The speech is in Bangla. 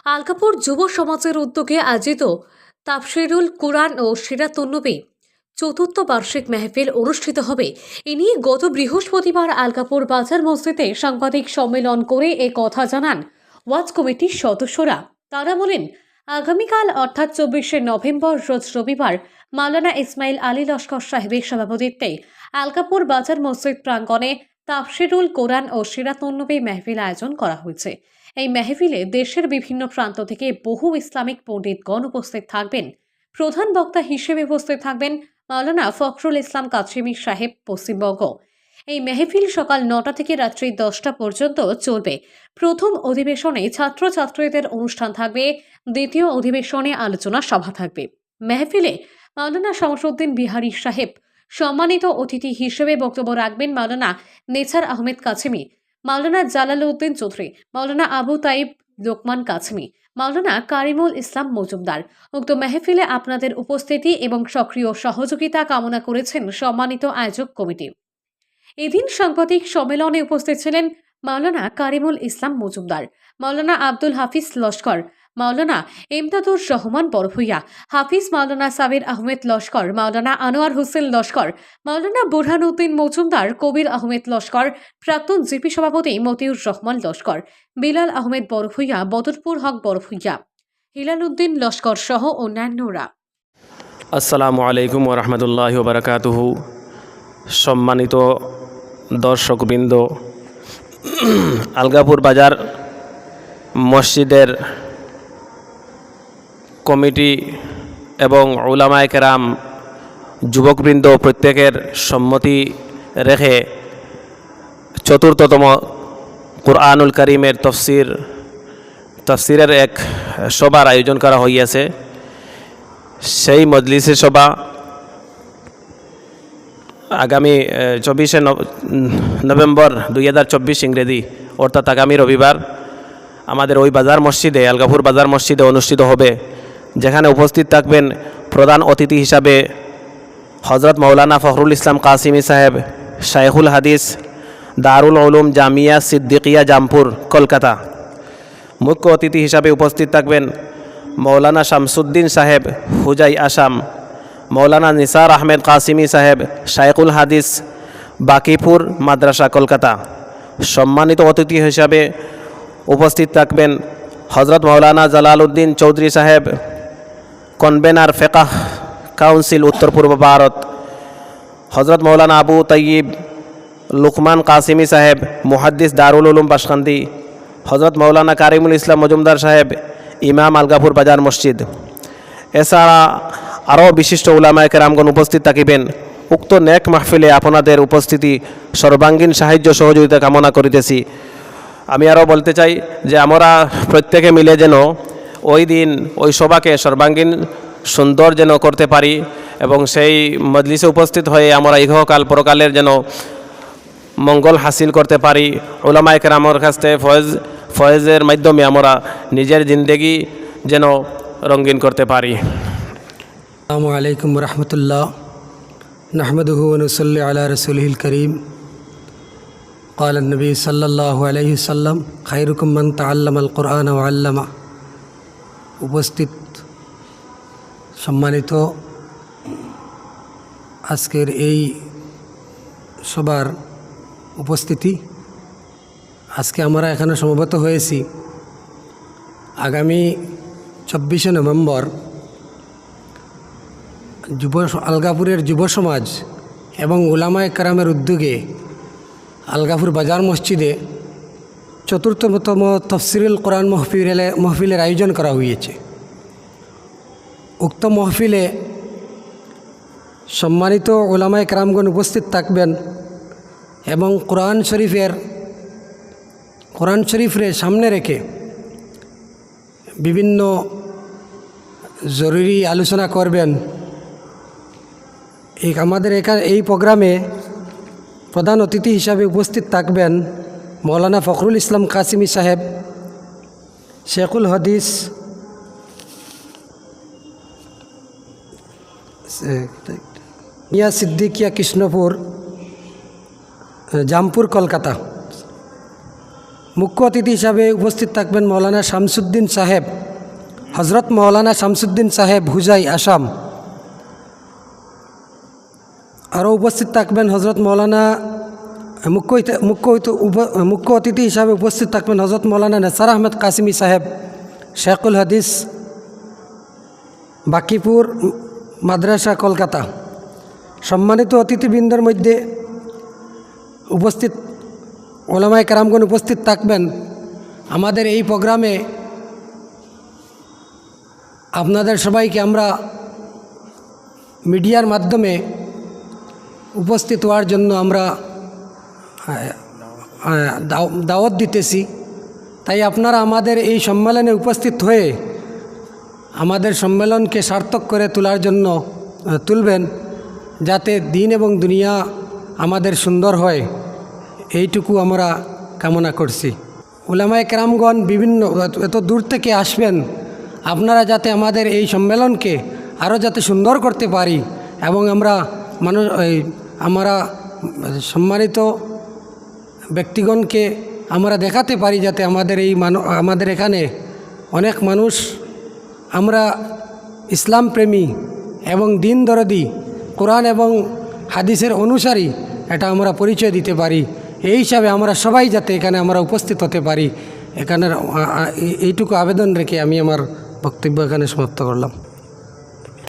আলকাপুর যুব সমাজের উদ্যোগে আয়োজিত তাফসিরুল কুরআন ও সিরাতুন্নবী চতুর্থ বার্ষিক মেহফিল অনুষ্ঠিত হবে। এ নিয়ে গত বৃহস্পতিবার আলকাপুর বাজার মসজিদে সাংবাদিক সম্মেলন করে এ কথা জানান ওয়াজ কমিটির সদস্যরা। তারা বলেন, আগামীকাল অর্থাৎ 24শে নভেম্বর রোজ রবিবার মাওলানা ইসমাইল আলী লস্কর সাহেবের সভাপতিত্বে আলকাপুর বাজার মসজিদ প্রাঙ্গণে তাফসিরুল কোরআন ও সিরাতুন্নবী মেহফিল আয়োজন করা হয়েছে। এই মেহফিলে দেশের বিভিন্ন প্রান্ত থেকে বহু ইসলামিক পণ্ডিতগণ উপস্থিত থাকবেন। প্রধান বক্তা হিসেবে উপস্থিত থাকবেন মাওলানা ফখরুল ইসলাম কাছিমি সাহেব, পশ্চিমবঙ্গ। এই মেহফিল সকাল 9টা থেকে রাত্রি 10টা পর্যন্ত চলবে। প্রথম অধিবেশনে ছাত্রছাত্রীদের অনুষ্ঠান থাকবে, দ্বিতীয় অধিবেশনে আলোচনা সভা থাকবে। মেহফিলে মাওলানা শামসুদ্দিন বিহারী সাহেব সম্মানিত অতিথি হিসেবে বক্তব্য রাখবেন। মাওলানা নেছার আহমেদ কাছিমি, মাওলানা জালালউদ্দিন চৌধুরী, মাওলানা আবু তাইব লোকমান কাছিমি, মাওলানা কারিমুল ইসলাম মজুমদার। উক্ত মেহফিলে আপনাদের উপস্থিতি এবং সক্রিয় সহযোগিতা কামনা করেছেন সম্মানিত আয়োজক কমিটি। এদিন সাংবাদিক সম্মেলনে উপস্থিত ছিলেন মাওলানা কারিমুল ইসলাম মজুমদার, মাওলানা আব্দুল হাফিজ লস্কর, মাওলানা ইমদাদুর রহমান বড়ভূইয়া, হাফিজ মাওলানা সাবির আহমেদ লস্কর, মাওলানা আনোয়ার হোসেন লস্কর, মাওলানা বুরহানুদ্দিন মজুমদার, কবির আহমেদ লস্কর, প্রাক্তন জিপি সভাপতি মতিউর রহমান লস্কর, বিলাল আহমেদ বড়ভূইয়া, বদরপুর হক বড়ভূইয়া, হিলাল উদ্দিন লস্কর সহ অন্যান্যরা। আসসালামু আলাইকুম ওয়া রাহমাতুল্লাহি ওয়া বারাকাতুহু। সম্মানিত দর্শকবৃন্দ, আলগাপুর বাজার মসজিদের কমিটি এবং উলামায়ে কেরাম, যুবকবৃন্দ প্রত্যেকের সম্মতি রেখে চতুর্থতম কুরআনুল কারীমের তফসিরের এক সভার আয়োজন করা হইয়াছে। সেই মজলিসে সভা আগামী 24শে নভেম্বর 2024 ইংরেজি, অর্থাৎ আগামী রবিবার আমাদের ওই বাজার মসজিদে, আলগাপুর বাজার মসজিদে অনুষ্ঠিত হবে, যেখানে উপস্থিত থাকবেন প্রধান অতিথি হিসাবে হজরত মৌলানা ফখরুল ইসলাম কাছিমি সাহেব, শাইখুল হাদিস, দারুল উলুম জামিয়া সিদ্দিকিয়া জামপুর, কলকাতা। মুখ্য অতিথি হিসাবে উপস্থিত থাকবেন মৌলানা শামসুদ্দিন সাহেব, হুজাই আসাম, মৌলানা নিসার আহমেদ কাছিমি সাহেব, শাইখুল হাদিস, বাকিপুর মাদ্রাসা, কলকাতা। সম্মানিত অতিথি হিসাবে উপস্থিত থাকবেন হজরত মৌলানা জালালউদ্দিন চৌধুরী সাহেব, কনভেনার ফিকহ কাউন্সিল, উত্তর পূর্ব ভারত, হজরত মৌলানা আবু তাইব লুকমান কাছিমি সাহেব, মুহাদ্দিস, দারুল উলুম বাসকান্দি, হজরত মৌলানা কারিমুল ইসলাম মজুমদার সাহেব, ইমাম, আলগাপুর বাজার মসজিদ। এছাড়া আরও বিশিষ্ট উলামায়ে কেরামগণ উপস্থিত থাকিবেন। উক্ত নেক মাহফিলে আপনাদের উপস্থিতি সর্বাঙ্গীন সাহায্য সহযোগিতা কামনা করিতেছি। আমি আরও বলতে চাই যে আমরা প্রত্যেকে মিলে যেন ওই দিন ওই সভাকে সর্বাঙ্গীন সুন্দর যেন করতে পারি এবং সেই মজলিসে উপস্থিত হয়ে আমরা ইহকাল পরকালের যেন মঙ্গল হাসিল করতে পারি। উলামায়ে কেরামের কাছ থেকে ফয়েজের মাধ্যমে আমরা নিজের জিন্দেগি যেন রঙিন করতে পারি। আসসালামু আলাইকুম ওয়া রাহমাতুল্লাহ। নাহমাদুহু ওয়া নুসাল্লি আলা রাসূলিহিল কারীম। ক্বালা নবী সাল্লাল্লাহু আলাইহি ওয়াসাল্লাম, খায়রুকুম মান তাআল্লামাল কুরআনা ওয়া আল্লামা। উপস্থিত সম্মানিত আজকের এই সবার উপস্থিতি, আজকে আমরা এখানে সমবেত হয়েছি আগামী 24শে নভেম্বর আলগাপুরের যুব সমাজ এবং উলামায়ে কেরামের উদ্যোগে আলগাপুর বাজার মসজিদে চতুর্থতম তাফসিরুল কোরআন মহফিলের আয়োজন করা হয়েছে। উক্ত মহফিলে সম্মানিত উলামায়ে কেরামগণ উপস্থিত থাকবেন এবং কোরআন শরীফের সামনে রেখে বিভিন্ন জরুরি আলোচনা করবেন। আমাদের এই প্রোগ্রামে প্রধান অতিথি হিসাবে উপস্থিত থাকবেন মৌলানা ফখরুল ইসলাম কাছিমি সাহেব, শেখুল হাদিস মিয়া সিদ্দিকিয়া কৃষ্ণপুর, জামপুর, কলকাতা। মুখ্য অতিথি হিসাবে উপস্থিত থাকবেন মৌলানা শামসুদ্দিন সাহেব, হজরত মৌলানা শামসুদ্দিন সাহেব, হুজাই, আসাম। আরও উপস্থিত থাকবেন হজরত মৌলানা মুখ্য অতিথি হিসাবে উপস্থিত থাকবেন হজরত মৌলানা নেসার আহমেদ কাসিমি সাহেব, শেখুল হাদিস, বাকিপুর মাদ্রাসা, কলকাতা। সম্মানিত অতিথিবৃন্দের মধ্যে উপস্থিত ওলামায়ে কেরামগণ উপস্থিত থাকবেন। আমাদের এই প্রোগ্রামে আপনাদের সবাইকে আমরা মিডিয়ার মাধ্যমে উপস্থিত হওয়ার জন্য আমরা দাওয়াত দিতেছি। তাই আপনারা আমাদের এই সম্মেলনে উপস্থিত হয়ে আমাদের সম্মেলনকে সার্থক করে তোলার জন্য তুলবেন, যাতে দিন এবং দুনিয়া আমাদের সুন্দর হয়, এইটুকু আমরা কামনা করছি। উলামায়ে কেরামগণ বিভিন্ন এত দূর থেকে আসবেন, আপনারা যাতে আমাদের এই সম্মেলনকে আরও যাতে সুন্দর করতে পারি এবং আমরা আমরা সম্মানিত ব্যক্তিগণকে আমরা দেখাতে পারি, যাতে আমাদের এখানে অনেক মানুষ আমরা ইসলাম প্রেমী এবং দিন দরদি, কোরআন এবং হাদিসের অনুসারী, এটা আমরা পরিচয় দিতে পারি। এই হিসাবে আমরা সবাই যাতে এখানে আমরা উপস্থিত হতে পারি, এখানের এইটুকু আবেদন রেখে আমি আমার বক্তব্য এখানে সমাপ্ত করলাম।